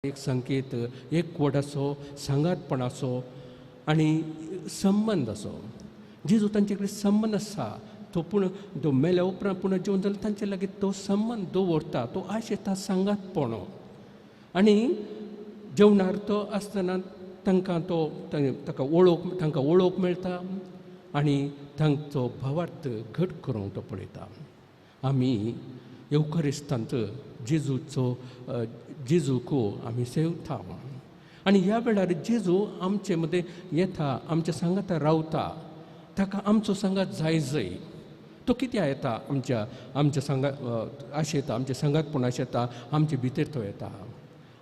एक संकेत, एक वड असो, सांगातपण असो आणि संबंध असो. जेजू तांचे कडेन संबंध आसा तो तो मेल्या उपरांत पुणून जेवन जाल्यार तांचे लागीं तो संबंध दवरता, तो आशेता सांगातपण. आणि जेवणार तो आसतना तांकां ताका वळोवंक मेळटा आनी तांचो भावार्थ घट करूंक तो पळयता. आमी येवकरिस्तांत जेजूक आमी सेवता आनी ह्या वेळार जेजू आमचे मदें येता, आमच्या सांगाता रावता. ताका आमचो सांगात जाय. तो कित्याक येता? आमच्या सांगात आशेता, आमच्या सांगातपण आशेता, आमचे भितर तो येता.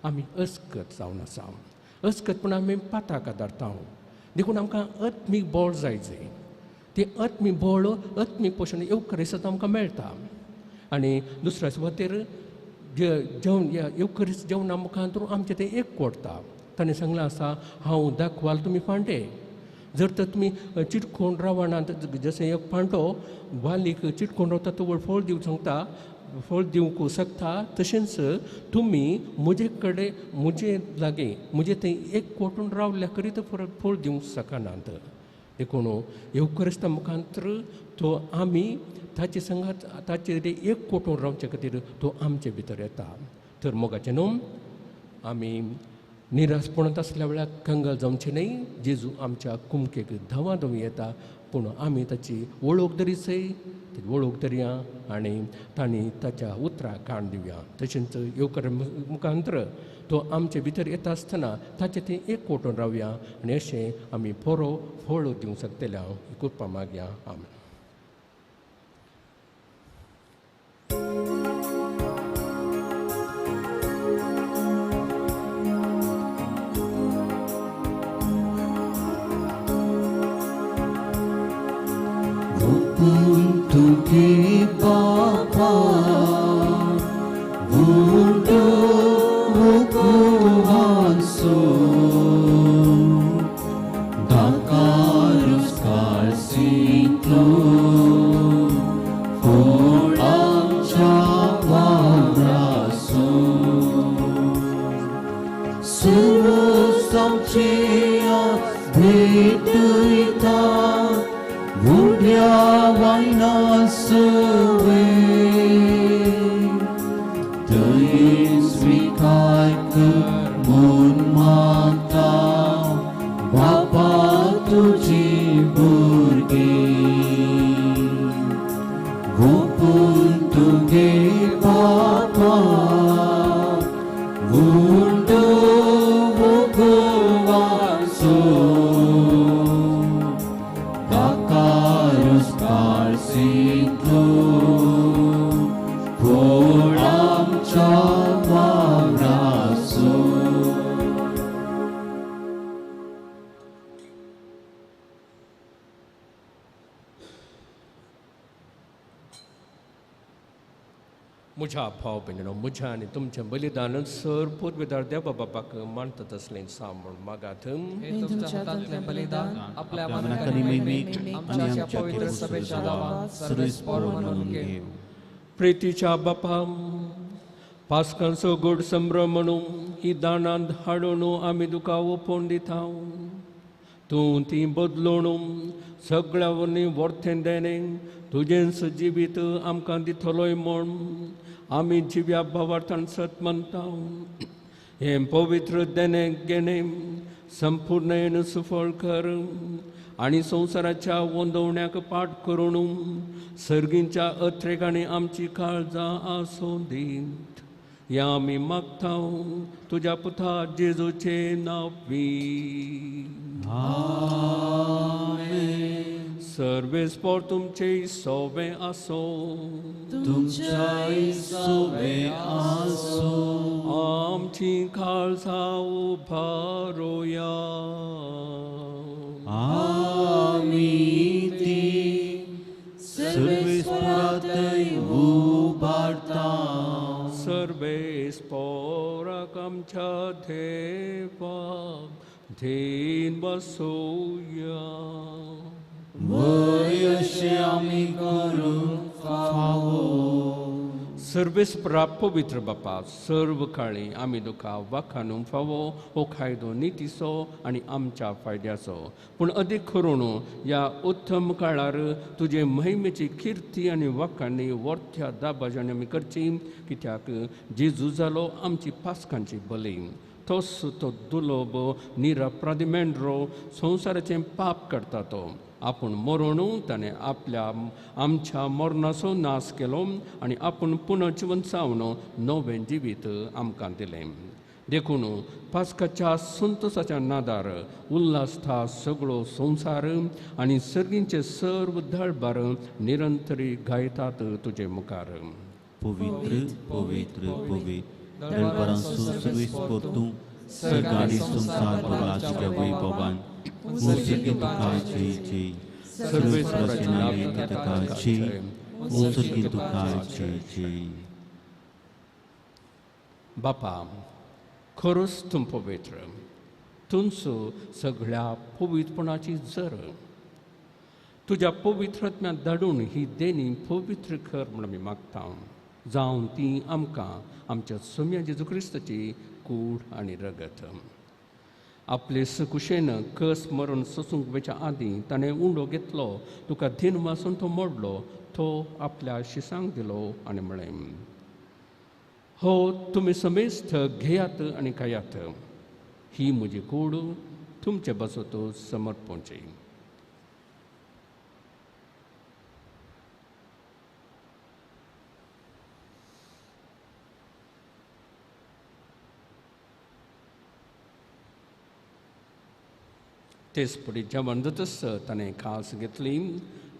आमी अस्कत जावन आसा. अस्कतपण आमी पाताक आदारता. देखून आमकां आत्मीक बळ जाय. ते आत्मीक बळ, आत्मीक पोशण येवकरिस्तांत आमकां मेळटा. आनी दुसऱ्या सुवातेर येवकरिस्त जेवणा मुखांतून आमचें तें एक कोडटा. ताणें सांगलां आसा, हांव दाखवाल तुमी पांटे. जर तर तुमी चिटकोवन रावना, जशें एक पांटो वालीक चिटकोवन रावता तो फळ दिवंक सांगता, फळ दिवंक शकता, तशेंच तुमी म्हजे लागीं म्हजें तें एक कोटून रावल्या करीत फळ दिवंक शकनात. देखून येवकरिस्ता मुखांतर तो आमी ताचे संगात ताचेर एक कोटून रावचे खातीर तो आमचे भितर येता. तर मोगाचें न्हू, आमी निराशपणांत आसल्या वेळार कंगाल जावचें न्हय. जेजू आमच्या कुमकेक धांवाधांवी येता, पूण आमी ताची वळख धरीचय, वळख धरया आनी तांणी ताच्या उतरां कान दिवया. तशेंच येवकार मुखांतर तो आमचे भितर येता आसतना ताचें तें एक कोटून रावया आनी अशें आमी बरो फळ दिवंक शकतल्या ही कृपा मागया. आमेन. Tuki Papa Vundo Vukuhanso Dakarus Karsito For Amchawabraso Surus Samchia Vituita Vudia Vainaswe Dăies Vicai Cărmun Mata Bapa Tuji Burgi Vupun Tuge Papa Vundo Vukuvanso Karsito for Amchawabraso. म्हज्या भाव भयणीनो, म्हज्या आनी तुमचें बलिदान सर पूर्वेदार देवा बापाक मानतात असलें सामण मागात. हे तुमच्या हातांतलें बलिदान आपल्या मनाकनी मैमीक आमच्या पवित्र सभेच्या नांवान सर्वेस्पर म्हणून घेव. प्रितीच्या बापा, पास्कांचो गोड संभ्रम म्हणून ही दानांत हाडून आमी तुका ओपोवन दिता. तूं ती बदलून सगळ्या वरवीं वर्तें देणे तुजेंच जिवीत आमकां दितलोय म्हूण आमी जिव्या भावार्थान सत म्हणटा. हें पवित्र देणे घेणे संपूर्णयेन सुफळ कर आनी संवसाराच्या वंदवण्याक पाट करून सर्गींच्या अथ्रेकांनी आमची काळजां आसूं दीत. या आमी मागता तुज्या पुता जेजूचे नांवी. आमेन. सर्वेस्पर तुमचे सोबे आसो. तुमच्याय सोबे आसो. आमची काळजां उबारुया. आमी ती सर्वेस्परांतय उबारता. सर्वेस्पराक आमच्या देवाक धेन बसोया. वय अशें आमी करूंक फावो. सर्वेस्परा पवित्र बापा सर्व काळी आमी तुका वाखाणूंक फावो हो कायदो नितीचो आनी आमच्या फायद्याचो पूण अदीक करून ह्या उत्तम काळार तुजे महिमेची किर्ती आनी वाखाणी वर्थ्या दाबाजान आमी करची कित्याक जेजू जालो आमची पासकांची बली तोच तो दुलोब निरपराधी संवसाराचें पाप करता तो आपूण मरून ताणें आमच्या मरणाचो नाश केलो आनी आपूण पुनर्जीवन जावन नवें जिवीत आमकां दिलें देखून पास्काच्या संतोशाच्या नादार उल्हासता सगळो संवसार आनी सर्गींचे सर्व दळबार निरंतरी गायतात तुजे मुखार पवित्र पवित्र पवित्र दळबारांचो सर्वेस्पर तूं सरकारी संसार भोगाच्या वैभवान मुसर्गी तुका जय जय सर्वेस्पराचे नावे तुका जय मुसर्गी तुका जय जय बापा खरोच तूं पवित्र तुमचो सगळ्या पवित्रपणाची जर तुज्या पवित्रत्म्यांत धाडून ही देणी पवित्र कर म्हूण आमी मागता जावं ती आमकां आमच्या सोम्या जेजू क्रिस्ताची कूड आनी रगत आपले सकुशेन कस मरून सोसूंक वेच्या आदीं ताणें उंडो घेतलो तुका दिन वासून तो मोडलो तो आपल्या शिसांक दिलो आनी म्हळें हो तुमी समेस्त घेयात आनी खायात ही म्हजी कूड तुमचे बसत समर्पणची तेच पुढे जेवण जातस ताणें खास घेतली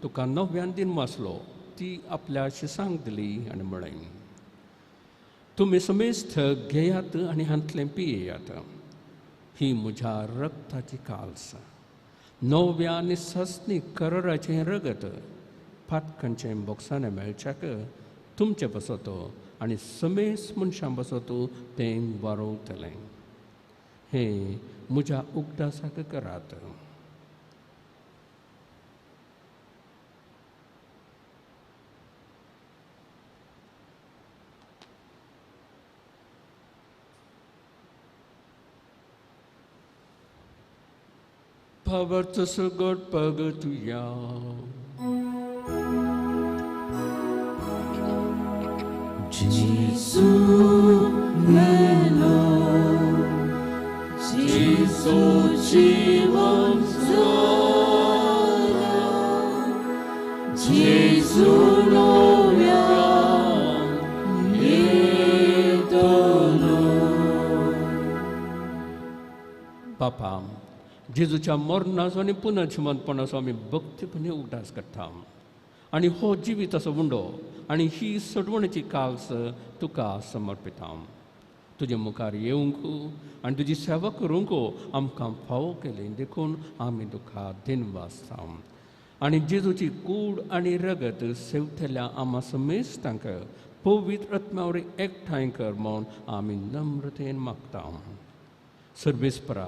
तुका नव्यान दिन वाचलो ती आपल्या शिसांक दिली आनी म्हळें तुमी समेस्त घेयात आनी हांतलें पियेयात ही म्हज्या रक्ताची काल्स नव्या आनी सस्नी कराराचें रगत फाटकांचें बोक्सांनी मेळच्याक तुमचे बसत आनी समेस्त मनशां बसत तें वारोवतलें हे म्हज्या उगडासाक करात Poverty so good pagatuya. Jesus melo, Jesus chivam zara, Jesus novia idolo. Papa. जेजूच्या मरणाचो आनी पुनर्जीवनपणाचो आमी भक्तीपणे उगडास करता आनी हो जिवीत असो उंडो आनी ही सडवणेची काल्स तुका समर्पिता तुजे मुखार येवंक आनी तुजी सेवा करूंक आमकां फावो केली देखून आमी तुका दिनवासता आनी जेजूची कूड आनी रगत सेवथेल्या आमा समेस्तांक पवित्र आत्म्यावर एकठांय कर म्हूण आमी नम्रतेन मागता सर्वेस्परा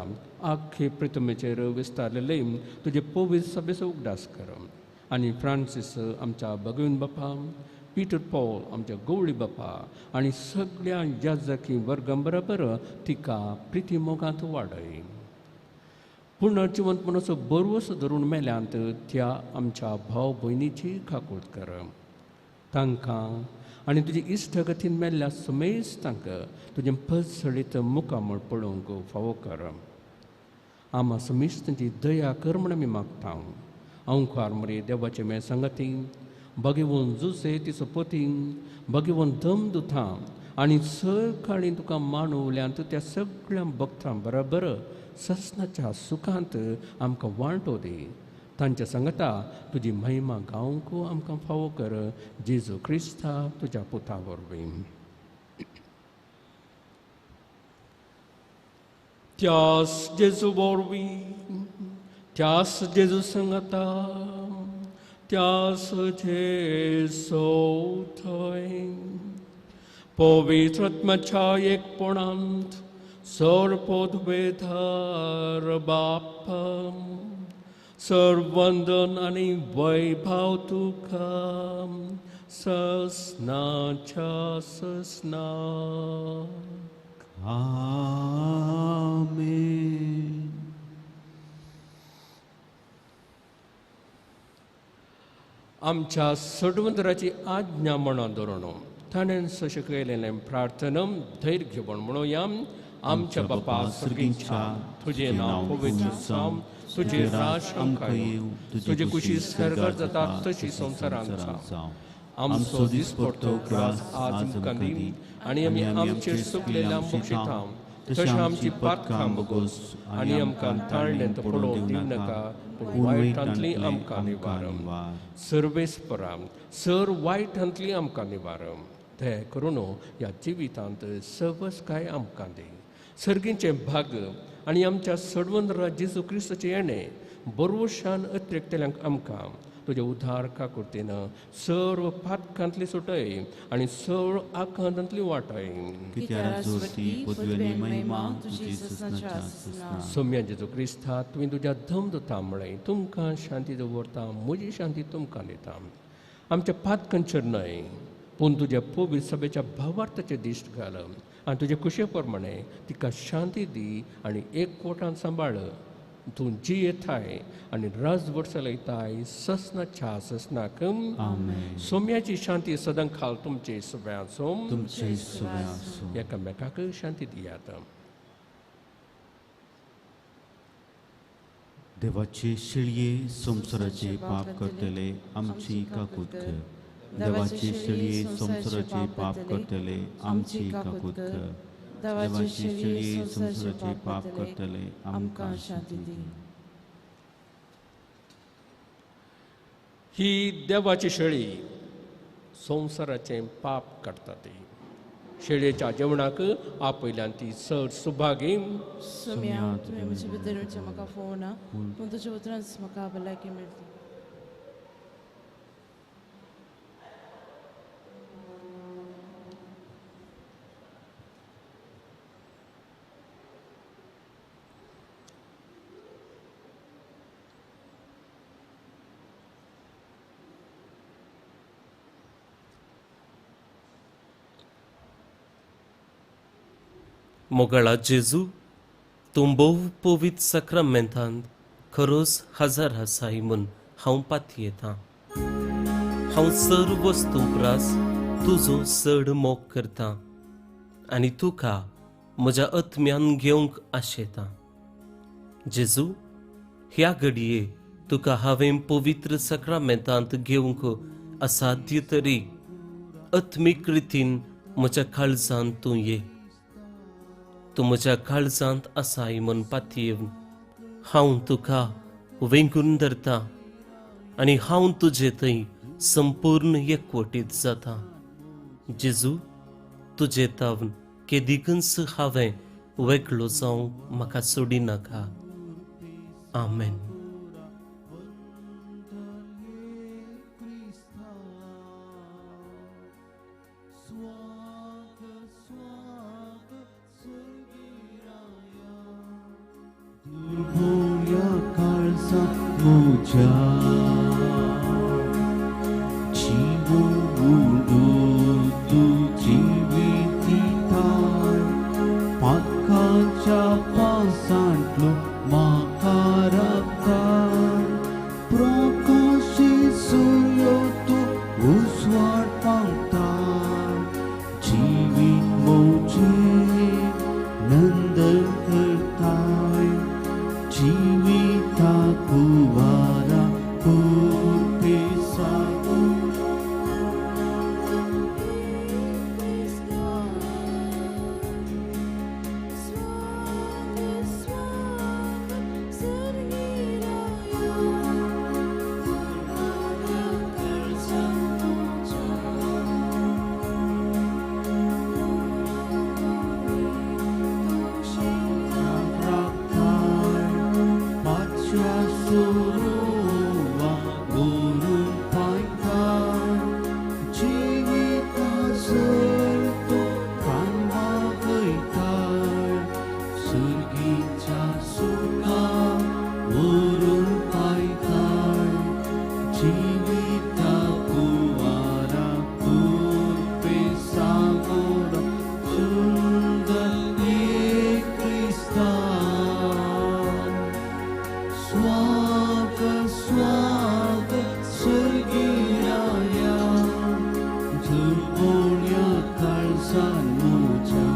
आख्खे पृथ्वीचेर विस्तारलेले तुजे पवित्र सभेचो उगडास कर आनी फ्रांसीस आमच्या भगवीन बापा पीटर पॉल आमच्या गवळी बापा आनी सगळ्या याजकी वर्गां बरोबर तिका प्रिती मोगांत वाडय पुनर्जीवनपणाचो बरवस धरून मेल्यांत त्या आमच्या भाव भयणीची खाकूट कर तांकां आनी तुजे इश्टगतीन मेल्ल्या समेस्तांक तुजें पसळीत मुखामळ पळोवंक फावो कर आमा समेस्तांची दया कर म्हूण आमी मागता अंकार मरे देवाचे मे संगती भगिवून जुसे तिचो पती भगिवून दम दुथा आनी सकाळी तुका मांडवल्यांत त्या सगळ्या भक्तां बरोबर ससनाच्या सुखांत आमकां वांटो दी तांच्या संगता तुजी महिमा गावंक आमकां फावो कर जेजू क्रिस्ता तुज्या पुता वरवीं त्यास जेजू वरवीं त्यास जेजू संगता त्यास जेजू थंय पवित्र आत्म्याच्या एकपणांत सर्वोद्वेधार बापा सर्वंदन आनी वैभव तुका ससनाच्या ससना. आमेन. आमच्या सडवंदराची आज्ञा म्हणून दवरून ताणें सशें केलेलें प्रार्थना धैर्य घेवन म्हणूया. आमच्या बापा सर्गींच्या तुझे नाव पवित्र जावं, तुझे राज आमकां येवं, तुझे कुशी स्वर्गार जाता तशी संवसारांत जावं. आमचो दिसपडटो ग्रास आज आमकां दी, आनी आमी आमचेर चुकलेल्या बक्षिता तशें आमची पातकां बगोस, आनी आमकां ताळणेंत पडोवंक दिव नाका, पूण वायटांतली आमकां निवारम. सर्वेस्पराम सर वायटांतली आमकां निवारम. ते करून ह्या जिवितांत सवस्काय आमकां दी. सर्गींचे भाग आनी आमच्या सडवंदरा जेजू क्रिस्ताचे येणें बरोशान अत्रेकतेल्यांक आमकां तुजे उद्धार काकुर्तीन सर्व पातकांतली सुटय आनी सर्व आकांतांतली वाटय. सौम्या जेजू क्रिस्ता तुवें तुज्या धमदुता म्हळें तुमकां शांती दवरता, म्हजी शांती तुमकां दिता. आमच्या पातकांचेर न्हय पूण तुज्या पवित्र सभेच्या भावार्थाचेर दिश्ट घाल आनी तुजे कुशे प्रमाणे तिका शांती दी आनी एकवटान सांबाळ. तूं जी येताय आनी राजवट चलयताय ससनाच्या ससनाक. सौम्याची शांती सदां खाल तुमचे सगळ्यांचो. एकामेकाक शांती दियात. देवाचे शिळये संसाराचे पाप करतले आमची काकूत कर. देवाचे शिळये संसाराचे पाप करतले आमची काकूत कर. देवाचे शिळये संसाराचे पाप करतले आमकां शांती दी. ही देवाची शेळी संवसाराचे पाप काडटा ती. शेळयेच्या जेवणाक आपयल्यान ती चड सुभागी. सौम्या तुवें म्हजे भितर म्हाका फोवना, पूण तुज्या उतरांच म्हाका भलायकी मेळटली. मोगळा जेजू तूं भोव पवित्र सक्रामेंतांत खरोच हजर आसाय म्हूण हांव पातयेतां. हांव सर्व वस्तू प्रास तुजो चड मोग करतां आनी तुका म्हज्या आत्म्यान घेवंक आशेतां. जेजू ह्या घडये तुका हांवें पवित्र सक्रामेंतांत घेवंक असाध्य तरी आत्मीक रितीन म्हज्या काळजांत तूं ये. तूं म्हज्या काळजांत आसाय म्हूण पातयेवन हांव तुका वेंगून धरतां आनी हांव तुजे थंय संपूर्ण एकवटीत जाता. जेजू तुजे तावन केदिकच हांवें वेगळो जावंक म्हाका सोडी नाका. आमेन. स्वागत स्वर्गीयाया झुलपोण्या काळजान म्हज्या.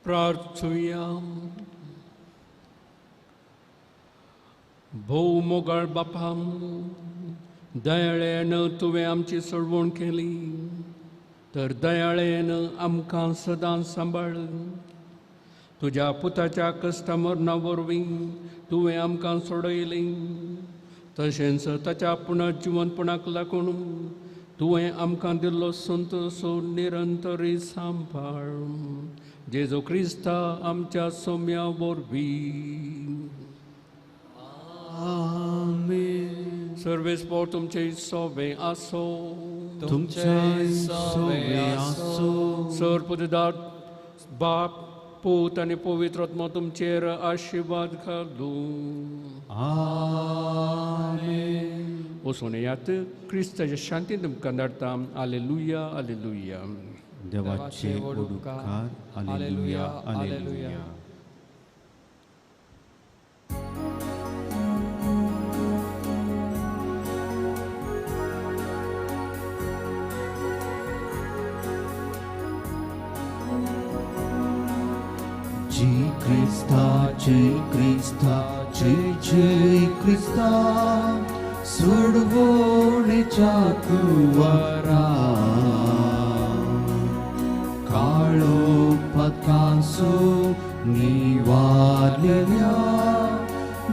प्रार्थुया. भोव मोगाळ बापा, दयाळेन तुवें आमची सोडवण केली, तर दयाळेन आमकां सदां सांबाळ. तुज्या पुताच्या कश्टा मरणा वरवीं तुवें आमकां सोडयलीं, तशेंच ताच्या पुनर्जिवनपणाक लागून तुवें आमकां दिल्लो संतोशो निरंतरी सांबाळ. जेजू क्रिस्ता आमच्या सौम्या वरवीं. आमेन. सर्वेस्पोर तुमचे सोबे आसो. तुमचे सोबे आसो. सर्वपुत्रदार बाप, पूत आनी पवित्र आत्मा तुमचेर आशिर्वाद घालूं. आमेन. वचून येयात. क्रिस्ताच्या शांतीन तुमकां धाडटा. Hallelujah, hallelujah. देवाचे उपकार. Hallelujah, hallelujah. जय क्रिस्ता, जय क्रिस्ता, जय जय क्रिस्ता, सोडवणेच्या कुंवारा. काळो पत्कांसो निवारलेल्या.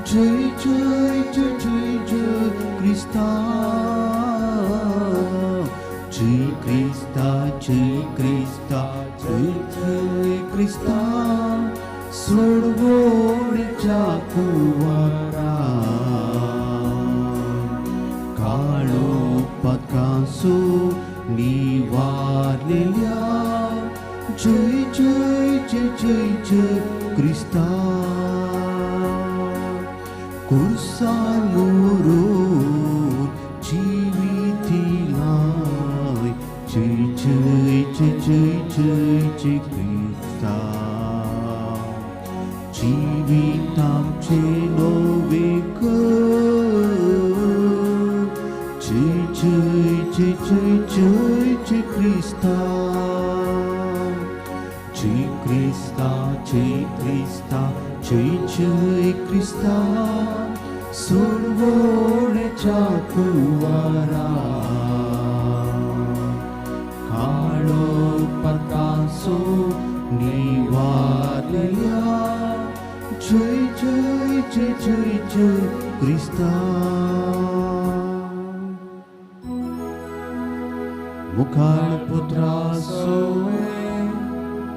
जय जय जय जय जय क्रिस्ता. जय क्रिस्ता, जय क्रिस्ता, जय जय क्रिस्ता, सोडवणेच्या कुंवारा. काळो पत्कांसो निवारलेल्या. जय जय जय जय जय क्रिस्ता. कुर्सानुरोध जीवित दिलाय. जय जय जय जय जय जय क्रिस्ता. जीवित आमचे नवे कर. जय जय जय जय जय जय क्रिस्ता. जय क्रिस्ता, जय क्रिस्ता, जय जय क्रिस्ता, सोडवणेच्या कुंवारा. काळो पत्कांसो निवारलेल्या. जय जय जय जय जय क्रिस्ता. मुखार पुत्रा सोय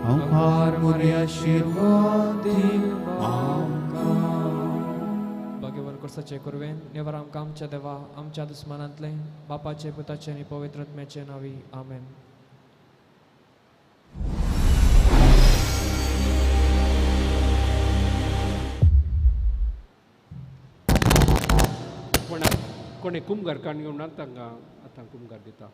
आमकां मोरे आशीर्वाद भाग्यवान कर्साचे कुरवेन नेवर आमकां आमच्या देवा आमच्या दुस्मानांतले बापाचे पुताचे आनी पवित्र आत्म्याचे नावी. आमेन. कोणे कुमगार काण घेवन तांकां आतां कुमगार दिता.